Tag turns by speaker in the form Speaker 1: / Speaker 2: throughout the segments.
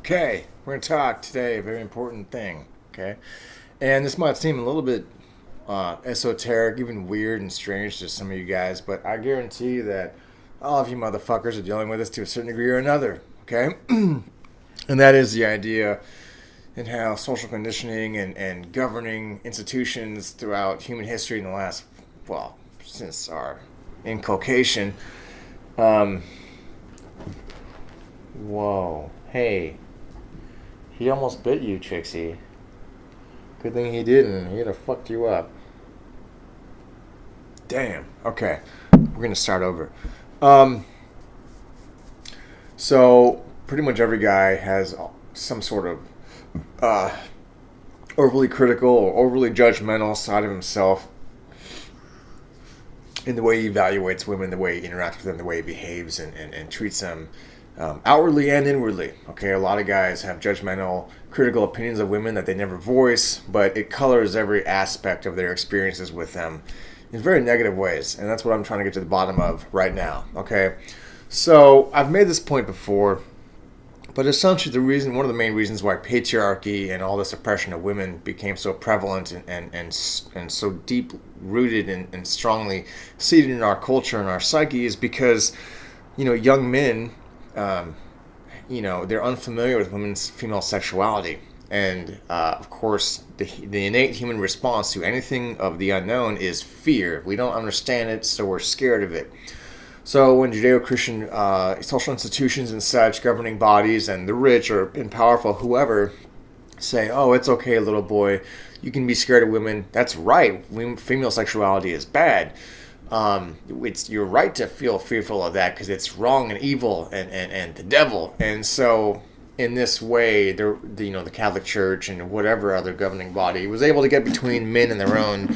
Speaker 1: Okay, we're going to talk today, a very important thing, okay? And this might seem a little bit esoteric, even weird and strange to some of you guys, but I guarantee you that all of you motherfuckers are dealing with this to a certain degree or another, okay? And that is the idea in how social conditioning and governing institutions throughout human history in the last, well, since our inculcation. Whoa, hey. He almost bit you, Trixie. Good thing he didn't. He'd have fucked you up. Damn. Okay. We're going to start over. So, pretty much every guy has some sort of overly critical or overly judgmental side of himself in the way he evaluates women, the way he interacts with them, the way he behaves and treats them. Outwardly and inwardly. Okay, a lot of guys have judgmental, critical opinions of women that they never voice, but it colors every aspect of their experiences with them in very negative ways, and that's what I'm trying to get to the bottom of right now. Okay, so I've made this point before, but essentially one of the main reasons why patriarchy and all this oppression of women became so prevalent and so deep rooted and strongly seated in our culture and our psyche is because, young men. They're unfamiliar with women's female sexuality. And, of course, the innate human response to anything of the unknown is fear. We don't understand it, so we're scared of it. So when Judeo-Christian social institutions and such, governing bodies, and the rich or powerful, whoever, say, oh, it's okay, little boy, you can be scared of women. That's right. Female sexuality is bad. It's you're right to feel fearful of that because it's wrong and evil and the devil. And so in this way, the Catholic Church and whatever other governing body was able to get between men and their own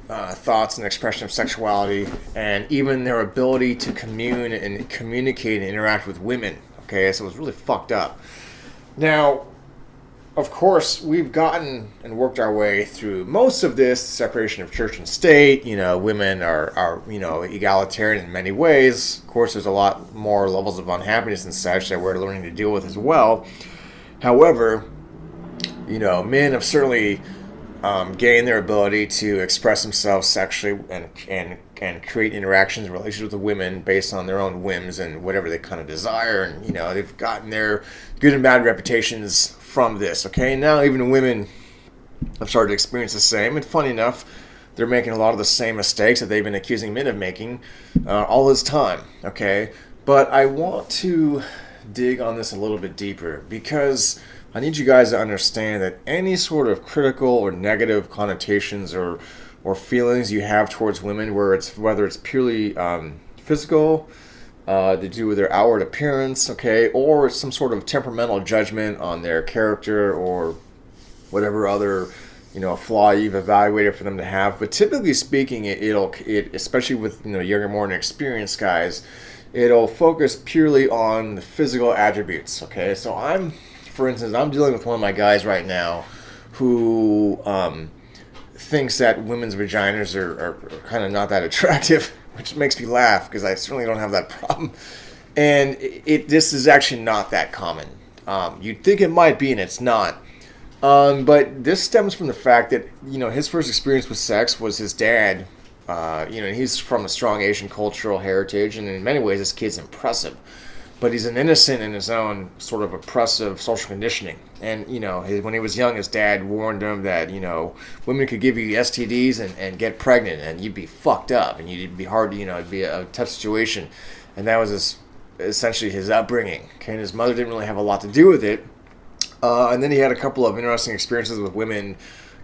Speaker 1: thoughts and expression of sexuality, and even their ability to commune and communicate and interact with women. Okay, so it was really fucked up. Now, of course, we've gotten and worked our way through most of this separation of church and state. Women are egalitarian in many ways. Of course, there's a lot more levels of unhappiness and such that we're learning to deal with as well. However, men have certainly gained their ability to express themselves sexually and create interactions and relationships with women based on their own whims and whatever they kind of desire. And, they've gotten their good and bad reputations from this, okay? Now even women have started to experience the same, and funny enough, they're making a lot of the same mistakes that they've been accusing men of making all this time, okay? But I want to dig on this a little bit deeper because I need you guys to understand that any sort of critical or negative connotations or feelings you have towards women, whether it's purely physical, to do with their outward appearance, okay, or some sort of temperamental judgment on their character or whatever other, flaw you've evaluated for them to have. But typically speaking, it especially with younger, more inexperienced guys, it'll focus purely on the physical attributes. Okay, so for instance, I'm dealing with one of my guys right now who thinks that women's vaginas are kind of not that attractive, which makes me laugh because I certainly don't have that problem. And this is actually not that common. You'd think it might be, and it's not. But this stems from the fact that, his first experience with sex was his dad. He's from a strong Asian cultural heritage, and in many ways this kid's impressive. But he's an innocent in his own sort of oppressive social conditioning. And, when he was young, his dad warned him that, women could give you STDs and get pregnant, and you'd be fucked up, and it'd be hard, it'd be a tough situation. And that was essentially his upbringing. Okay, and his mother didn't really have a lot to do with it. And then he had a couple of interesting experiences with women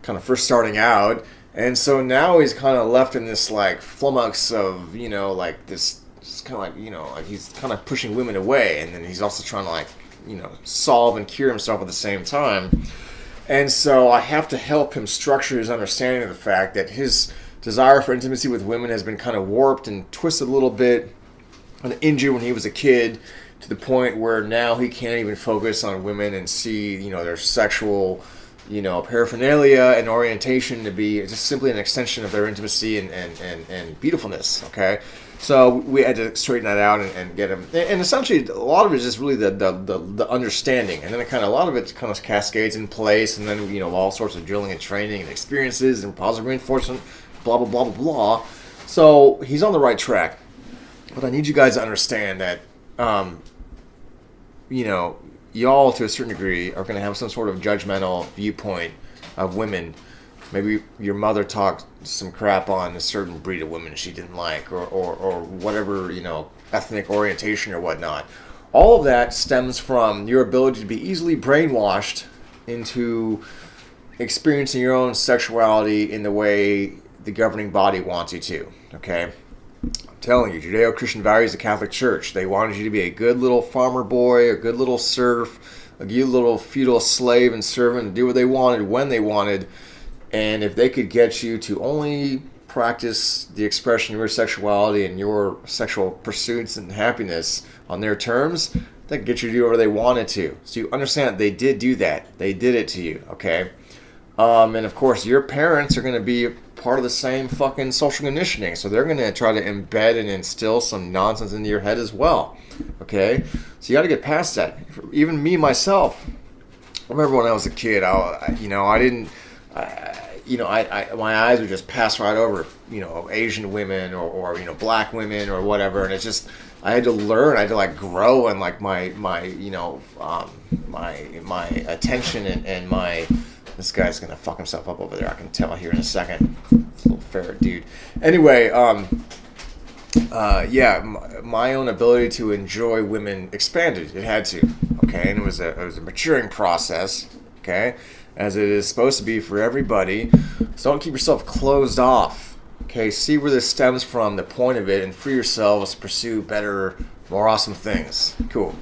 Speaker 1: kind of first starting out. And so now he's kind of left in this, flummox of, this... It's kind of like, he's kind of pushing women away, and then he's also trying to, solve and cure himself at the same time. And so I have to help him structure his understanding of the fact that his desire for intimacy with women has been kind of warped and twisted a little bit and injured when he was a kid, to the point where now he can't even focus on women and see, their sexual, paraphernalia and orientation to be just simply an extension of their intimacy and beautifulness, okay? So we had to straighten that out and get him. And essentially, a lot of it is just really the understanding, and then a lot of it kind of cascades in place, and then all sorts of drilling and training and experiences and positive reinforcement, blah blah blah blah blah. So he's on the right track, but I need you guys to understand that, y'all to a certain degree are going to have some sort of judgmental viewpoint of women. Maybe your mother talked some crap on a certain breed of women she didn't like, or whatever, ethnic orientation or whatnot. All of that stems from your ability to be easily brainwashed into experiencing your own sexuality in the way the governing body wants you to, okay? I'm telling you, Judeo-Christian values, the Catholic Church, they wanted you to be a good little farmer boy, a good little serf, a good little feudal slave and servant, and do what they wanted when they wanted. And if they could get you to only practice the expression of your sexuality and your sexual pursuits and happiness on their terms, they could get you to do whatever they wanted to. So you understand they did do that. They did it to you, okay? And of course, your parents are going to be part of the same fucking social conditioning. So they're going to try to embed and instill some nonsense into your head as well, okay? So you got to get past that. Even me, myself, I remember when I was a kid, my eyes would just pass right over, Asian women or black women or whatever, and it's just I had to learn, I had to grow, and my attention and my this guy's gonna fuck himself up over there. I can tell here in a second. It's a little ferret dude. Anyway, my own ability to enjoy women expanded. It had to, okay, and it was a maturing process, okay, as it is supposed to be for everybody. So don't keep yourself closed off, okay? See where this stems from, the point of it, and free yourselves to pursue better, more awesome things. Cool.